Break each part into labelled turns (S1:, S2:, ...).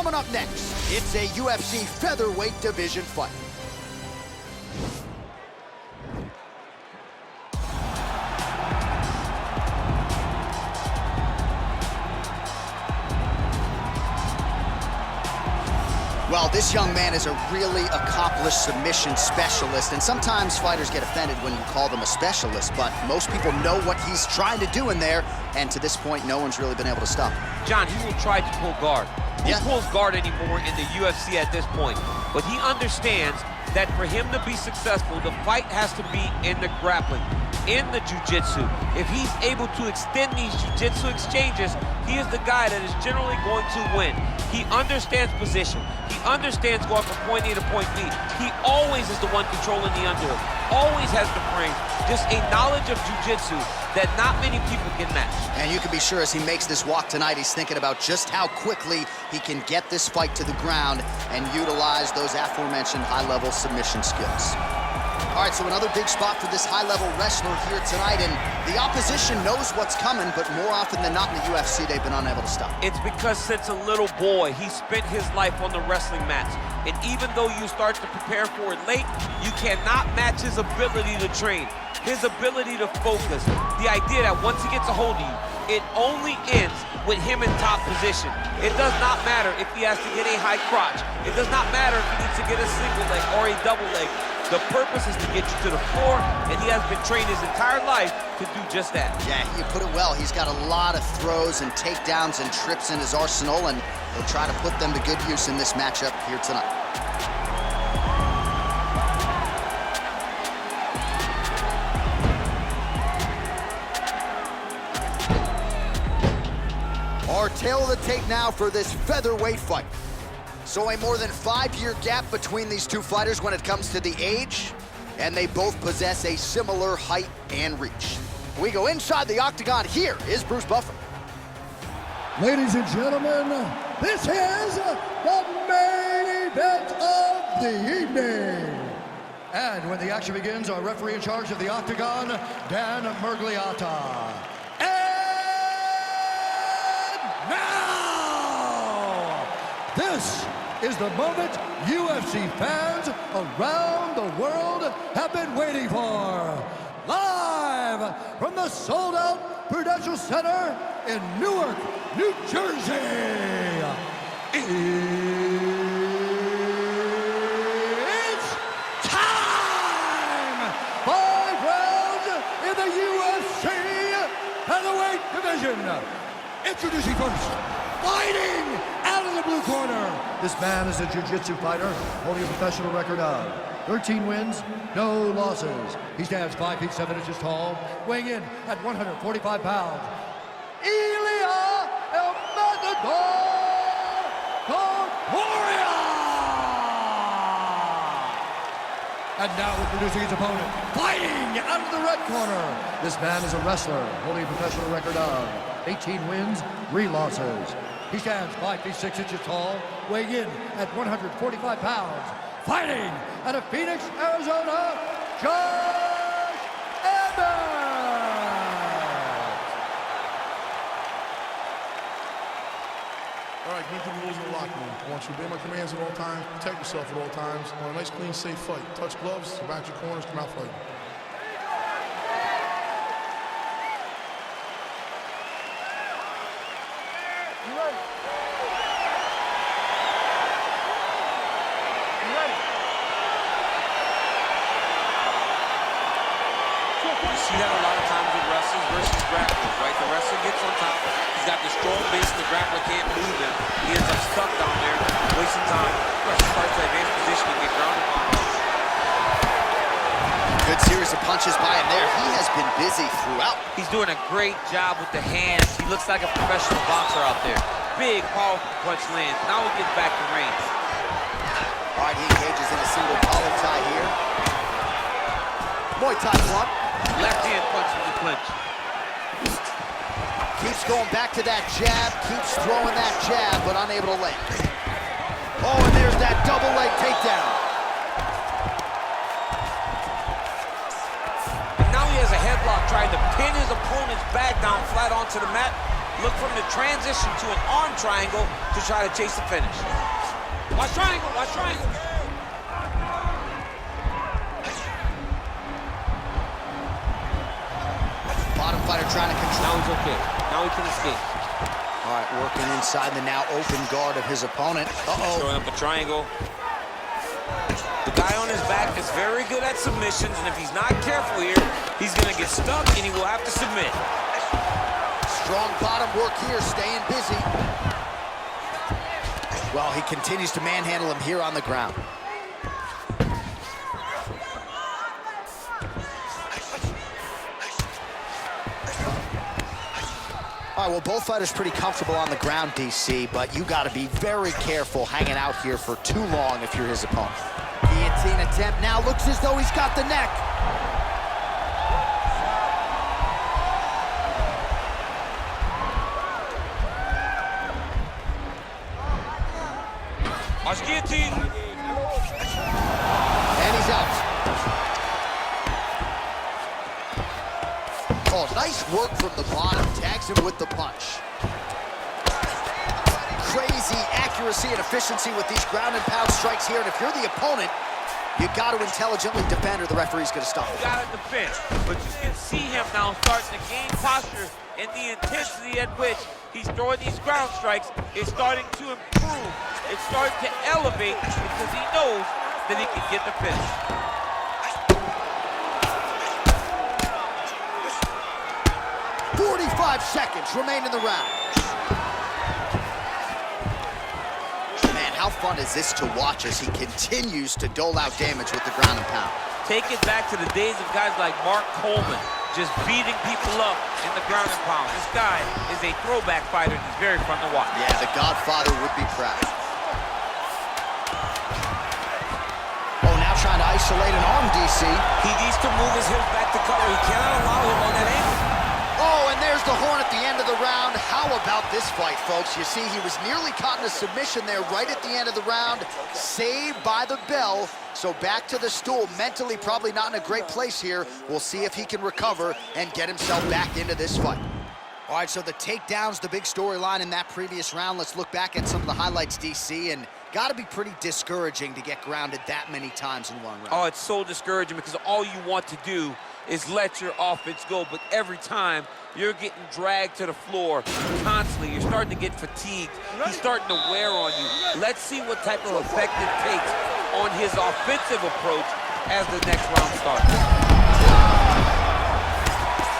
S1: Coming up next, it's a UFC featherweight division fight. Well, this young man is a really accomplished submission specialist, and sometimes fighters get offended when you call them a specialist, but most people know what he's trying to do in there, and to this point, no one's really been able to stop him.
S2: John, he will try to pull guard. He pulls guard anymore in the UFC at this point, but he understands that for him to be successful, the fight has to be in the grappling, in the jiu-jitsu. If he's able to extend these jiu-jitsu exchanges, he is the guy that is generally going to win. He understands position. He understands going from point A to point B. He always is the one controlling the underhook. Always has the frame. Just a knowledge of jiu-jitsu that not many people can match.
S1: And you can be sure as he makes this walk tonight, he's thinking about just how quickly he can get this fight to the ground and utilize those aforementioned high-level submission skills. All right, so another big spot for this high-level wrestler here tonight, and the opposition knows what's coming, but more often than not in the UFC, they've been unable to stop.
S2: It's because since a little boy, he spent his life on the wrestling mats. And even though you start to prepare for it late, you cannot match his ability to train, his ability to focus. The idea that once he gets a hold of you, it only ends with him in top position. It does not matter if he has to get a high crotch. It does not matter if he needs to get a single leg or a double leg. The purpose is to get you to the floor, and he has been trained his entire life to do just that.
S1: Yeah, you put it well. He's got a lot of throws and takedowns and trips in his arsenal, and he'll try to put them to good use in this matchup here tonight. Our tail of the tape now for this featherweight fight. So a more than 5-year gap between these two fighters when it comes to the age, and they both possess a similar height and reach. We go inside the octagon. Here is Bruce Buffer.
S3: Ladies and gentlemen, this is the main event of the evening. And when the action begins, our referee in charge of the octagon, Dan Mergliata. Now, this is the moment UFC fans around the world have been waiting for. Live from the sold-out Prudential Center in Newark, New Jersey. It's time! 5 rounds in the UFC Featherweight Division. Introducing first, fighting out of the blue corner. This man is a jiu-jitsu fighter holding a professional record of 13 wins, no losses. He stands 5 feet 7 inches tall, weighing in at 145 pounds. Ilya Emmett, Topuria! And now introducing his opponent, fighting out of the red corner. This man is a wrestler holding a professional record of 18 wins, 3 losses. He stands 5 feet 6 inches tall, weighing in at 145 pounds. Fighting out of Phoenix, Arizona, Emmett.
S4: All right, going through the rules of the locker room. I want you to obey my commands at all times, protect yourself at all times. I want a nice, clean, safe fight. Touch gloves, back your corners, come out fighting.
S2: You see that a lot of times with wrestlers versus grapplers, right? The wrestler gets on top, he's got the strong base, and the grappler can't move him. He ends up stuck down there, wasting time. The wrestler starts to advance position and get grounded on.
S1: Good series of punches by him there. He has been busy throughout.
S2: He's doing a great job with the hands. He looks like a professional boxer out there. Big, powerful punch lands. Now he gets back to range.
S1: All right, he engages in a single collar tie here. Muay Thai block.
S2: Left hand punch from the clinch.
S1: Keeps going back to that jab, keeps throwing that jab, but unable to land. Oh, and there's that double leg takedown.
S2: And now he has a headlock trying to pin his opponent's back down flat onto the mat. look from the transition to an arm triangle to try to chase the finish. Watch triangle, watch triangle.
S1: Bottom fighter trying to control.
S2: Now he's okay. Now he can escape.
S1: All right, working inside the now open guard of his opponent.
S2: Throwing up a triangle. The guy on his back is very good at submissions, and if he's not careful here, he's gonna get stuck and he will have to submit.
S1: Strong bottom work here, staying busy. Well, he continues to manhandle him here on the ground. All right, well, both fighters pretty comfortable on the ground, DC, but you got to be very careful hanging out here for too long if you're his opponent. Guillotine attempt now, looks as though he's got the neck.
S2: Watch guillotine.
S1: And he's out. Oh, nice work from the bottom. Tags him with the punch. Crazy accuracy and efficiency with these ground and pound strikes here. And if you're the opponent, you got to intelligently defend or the referee's going to stop it.
S2: You got to defend. But you can see him now starting to gain posture, and the intensity at which he's throwing these ground strikes is starting to improve. It's starting to elevate because he knows that he can get the finish.
S1: 45 seconds remain in the round. Man, how fun is this to watch as he continues to dole out damage with the ground and pound.
S2: Take it back to the days of guys like Mark Coleman, just beating people up in the ground and pound. This guy is a throwback fighter, and he's very fun to watch.
S1: Yeah, the Godfather would be proud. Oh, now trying to isolate an arm, DC.
S2: He needs to move his hips back to cover. He cannot allow him on that angle.
S1: Oh, and there's the horn at the end of the round. How about this fight, folks? You see, he was nearly caught in a submission there right at the end of the round. Saved by the bell. So back to the stool. Mentally probably not in a great place here. We'll see if he can recover and get himself back into this fight. All right, so the takedown's the big storyline in that previous round. Let's look back at some of the highlights, DC, and got to be pretty discouraging to get grounded that many times in one round.
S2: Oh, it's so discouraging because all you want to do is let your offense go, but every time you're getting dragged to the floor constantly. You're starting to get fatigued. He's starting to wear on you. Let's see what type of effect it takes on his offensive approach as the next round starts.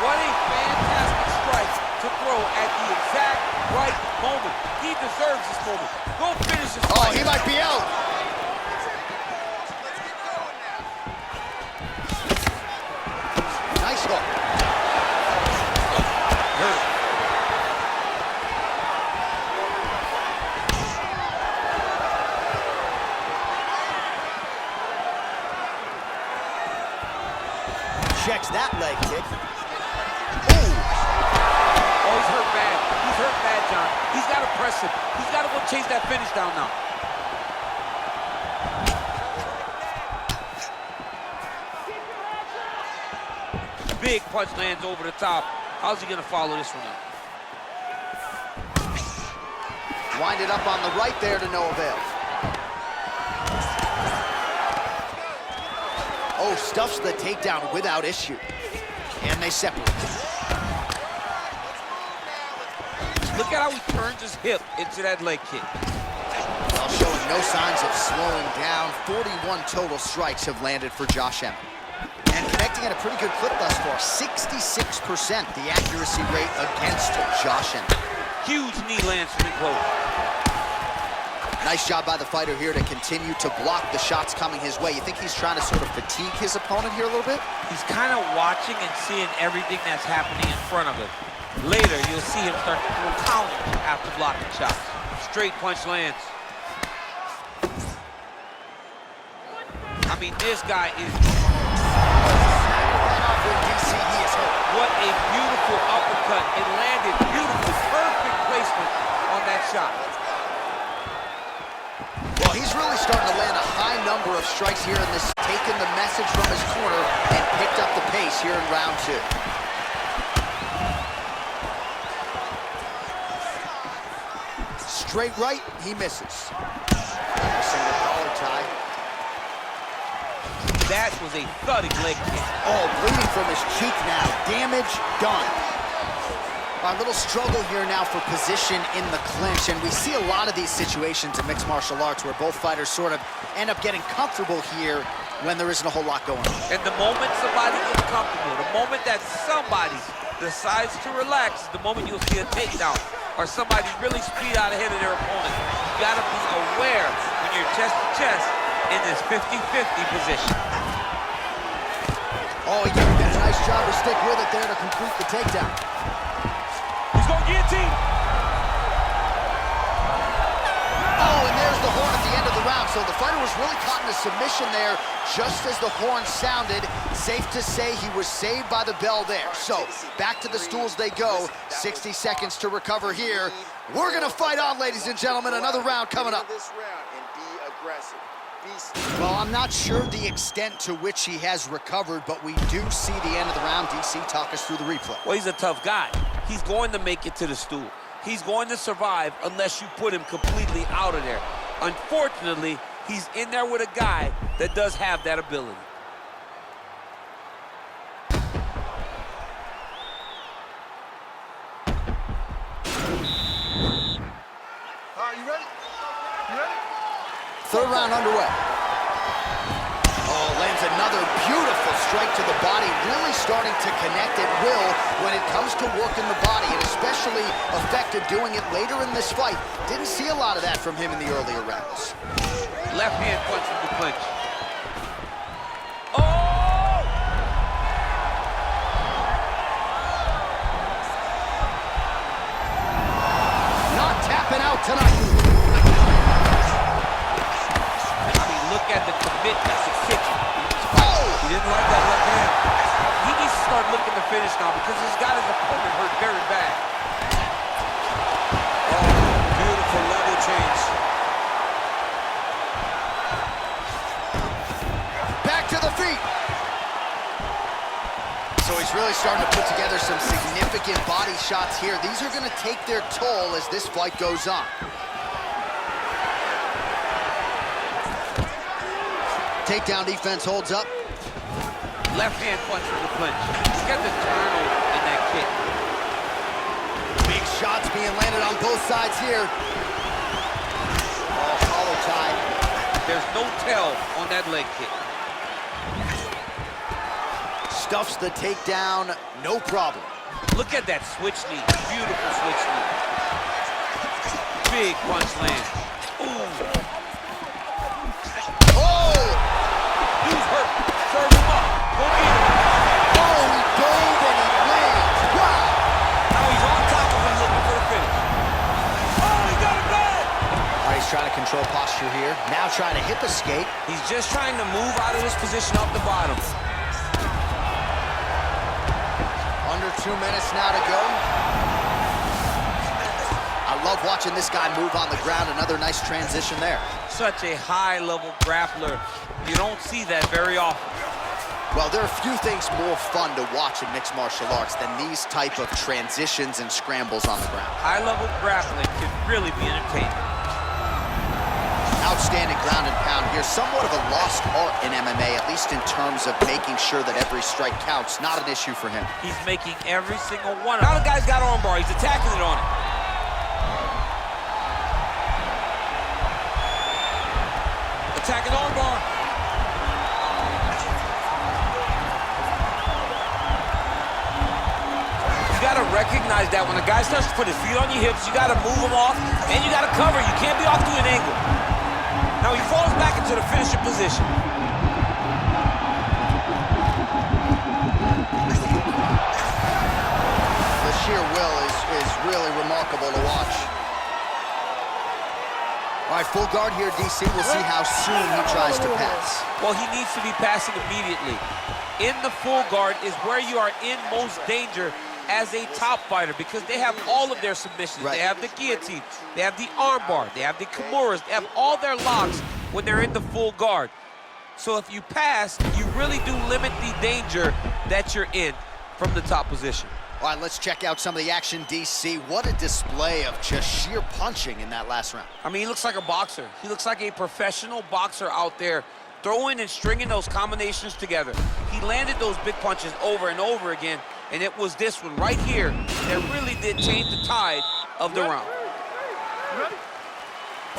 S2: What a fantastic strike to throw at the exact right moment. He deserves this moment. Go finish this fight.
S1: Oh, he might be out. Nice hook. Checks that leg kick.
S2: Oh, he's hurt bad. He's hurt bad, John. He's got to press him. He's got to go chase that finish down now. Big punch lands over the top. How's he going to follow this one up?
S1: Wind it up on the right there to no avail. Oh, stuffs the takedown without issue. And they separate.
S2: Look at how he turns his hip into that leg kick.
S1: While showing no signs of slowing down, 41 total strikes have landed for Josh Emmett. And connecting at a pretty good clip thus far, 66% the accuracy rate against Josh Emmett.
S2: Huge knee lands from the close.
S1: Nice job by the fighter here to continue to block the shots coming his way. You think he's trying to sort of fatigue his opponent here a little bit?
S2: He's kind of watching and seeing everything that's happening in front of him. Later, you'll see him start to throw counters after blocking shots. Straight punch lands. I mean, this guy is... What a beautiful uppercut. It landed beautiful, perfect placement on that shot.
S1: Well, he's really starting to land a high number of strikes here in this, taking the message from his corner and picked up the pace here in round two. Straight right, he misses. A single collar tie.
S2: That was a thudding leg kick.
S1: Oh, bleeding from his cheek now. Damage done. A little struggle here now for position in the clinch, and we see a lot of these situations in mixed martial arts where both fighters sort of end up getting comfortable here when there isn't a whole lot going on.
S2: And the moment somebody gets comfortable, the moment that somebody decides to relax, the moment you'll see a takedown or somebody really speed out ahead of their opponent. You gotta be aware when you're chest to chest in this 50-50 position.
S1: Oh, he did a nice job to stick with it there to complete the takedown.
S2: He's going guillotine.
S1: Oh, and there's the horn at the end of the round. So the fighter was really caught in a submission there just as the horn sounded. Safe to say he was saved by the bell there. So back to the stools they go. 60 seconds to recover here. We're going to fight on, ladies and gentlemen. Another round coming up. Well, I'm not sure the extent to which he has recovered, but we do see the end of the round. DC, talk us through the replay.
S2: Well, he's a tough guy. He's going to make it to the stool. He's going to survive unless you put him completely out of there. Unfortunately, he's in there with a guy that does have that ability.
S4: All right, you ready? You ready?
S1: Third round underway. Oh, lands another beautiful strike to the body, really starting to connect at will when it comes to working the body, and especially effective doing it later in this fight. Didn't see a lot of that from him in the earlier rounds.
S2: Left hand punch from the clinch. Oh!
S1: Not tapping out tonight.
S2: I mean, look at the commitment to kicking.
S1: Oh!
S2: He didn't like that left hand. He needs to start looking to finish now because he's got his opponent hurt very bad. Oh, beautiful level change.
S1: Back to the feet. So he's really starting to put together some significant body shots here. These are going to take their toll as this fight goes on. Takedown defense holds up.
S2: Left hand punch from the clinch. Look at the turn in that kick.
S1: Big shots being landed on both sides here. Oh, collar tie.
S2: There's no tell on that leg kick.
S1: Stuffs the takedown, no problem.
S2: Look at that switch knee. Beautiful switch knee. Big punch land. Ooh.
S1: Oh!
S2: Dude's hurt. Serve him up. Go get him.
S1: Oh, he dove and he lands. Wow!
S2: Now he's on top of him looking for the finish. Oh, he got him back!
S1: All right, he's trying to control posture here. Now trying to hip escape.
S2: He's just trying to move out of this position off the bottom.
S1: Under 2 minutes now to go. I love watching this guy move on the ground. Another nice transition there.
S2: Such a high-level grappler. You don't see that very often.
S1: Well, there are few things more fun to watch in mixed martial arts than these type of transitions and scrambles on the ground.
S2: High-level grappling can really be entertaining.
S1: Outstanding ground and pound here. Somewhat of a lost art in MMA, at least in terms of making sure that every strike counts. Not an issue for him.
S2: He's making every single one. Now the guy's got armbar. He's attacking it on it. Attacking armbar. You gotta recognize that when a guy starts to put his feet on your hips, you gotta move him off, and you gotta cover. You can't be off to an angle. Now he falls back into the finishing position.
S1: The sheer will is really remarkable to watch. All right, full guard here, DC. We'll see how soon he tries to pass.
S2: Well, he needs to be passing immediately. In the full guard is where you are in most danger as a top fighter because they have all of their submissions.
S1: Right.
S2: They have the guillotine, they have the armbar, they have the kimuras, they have all their locks when they're in the full guard. So if you pass, you really do limit the danger that you're in from the top position.
S1: All right, let's check out some of the action, DC. What a display of just sheer punching in that last round.
S2: I mean, he looks like a boxer. He looks like a professional boxer out there, throwing and stringing those combinations together. He landed those big punches over and over again, and it was this one right here that really did change the tide of the round.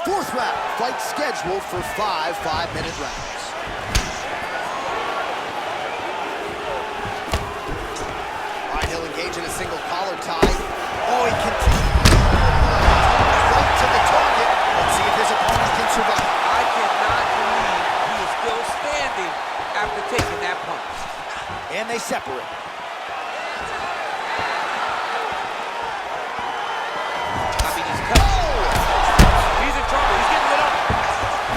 S1: Fourth round, fight scheduled for 5 5-minute rounds. All right, he'll engage in a single collar tie. Oh, he continues right to the target. Let's see if his opponent can survive.
S2: I cannot believe he is still standing after taking that punch.
S1: And they separate.
S2: I mean, he's cut. He's in trouble. He's getting lit up.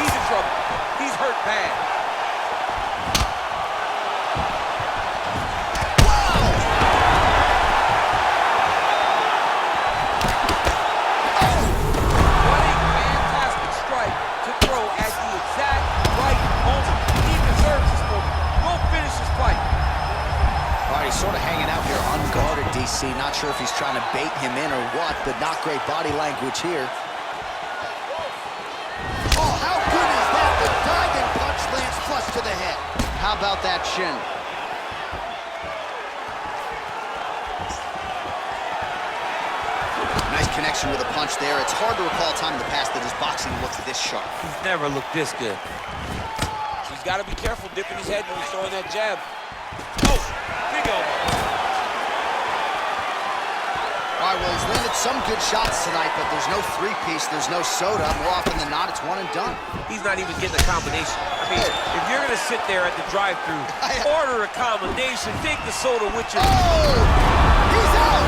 S2: He's in trouble. He's hurt bad. What a fantastic strike to throw at the exact right moment. He deserves this moment. Go finish this fight.
S1: All right, he's sort of hanging out here unguarded, DC. Not sure if he's trying to bait him in or what, but not great body language here. Oh, how good is that? The diving punch lands flush to the head. How about that shin? Nice connection with a punch there. It's hard to recall a time in the past that his boxing looked this sharp.
S2: He's never looked this good. He's got to be careful dipping his head when he's throwing that jab. Oh, big elbow.
S1: All right, well, he's landed some good shots tonight, but there's no three-piece, there's no soda. More often than not, it's one and done.
S2: He's not even getting a combination. I mean, if you're going to sit there at the drive-thru, order a combination, take the soda with you.
S1: Oh! He's out!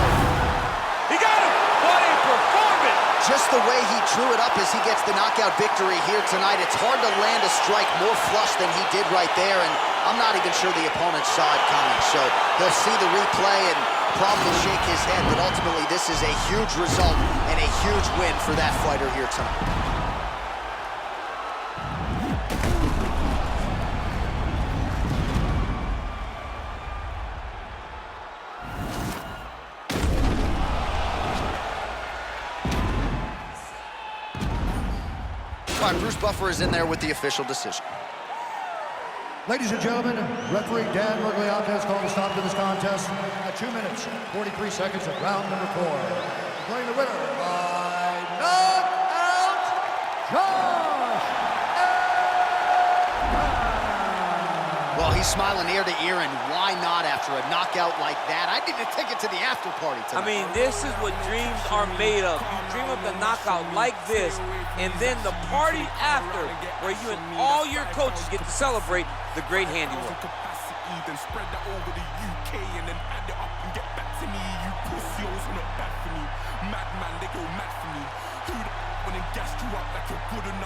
S2: He got him! What a performance!
S1: Just the way he drew it up as he gets the knockout victory here tonight, it's hard to land a strike more flush than he did right there, and I'm not even sure the opponent saw it coming. So he'll see the replay and probably shake his head, but ultimately this is a huge result and a huge win for that fighter here tonight. All right, Bruce Buffer is in there with the official decision.
S3: Ladies and gentlemen, referee Dan Mergliata has called a stop to this contest at 2 minutes, 43 seconds of round number 4. Declaring the winner by knockout, Josh Emmett.
S1: Well, he's smiling ear to ear, and why not after a knockout like that? I need a ticket to the after party tonight.
S2: I mean, this is what dreams are made of. You dream of the knockout like this, and then the party after, where you and all your coaches get to celebrate the great handiwork.
S5: Then spread that over the UK and then add it up and get back to me. You pussies not bad for me. Madman, they go mad for me. Who the wanna gas you up like you're good enough?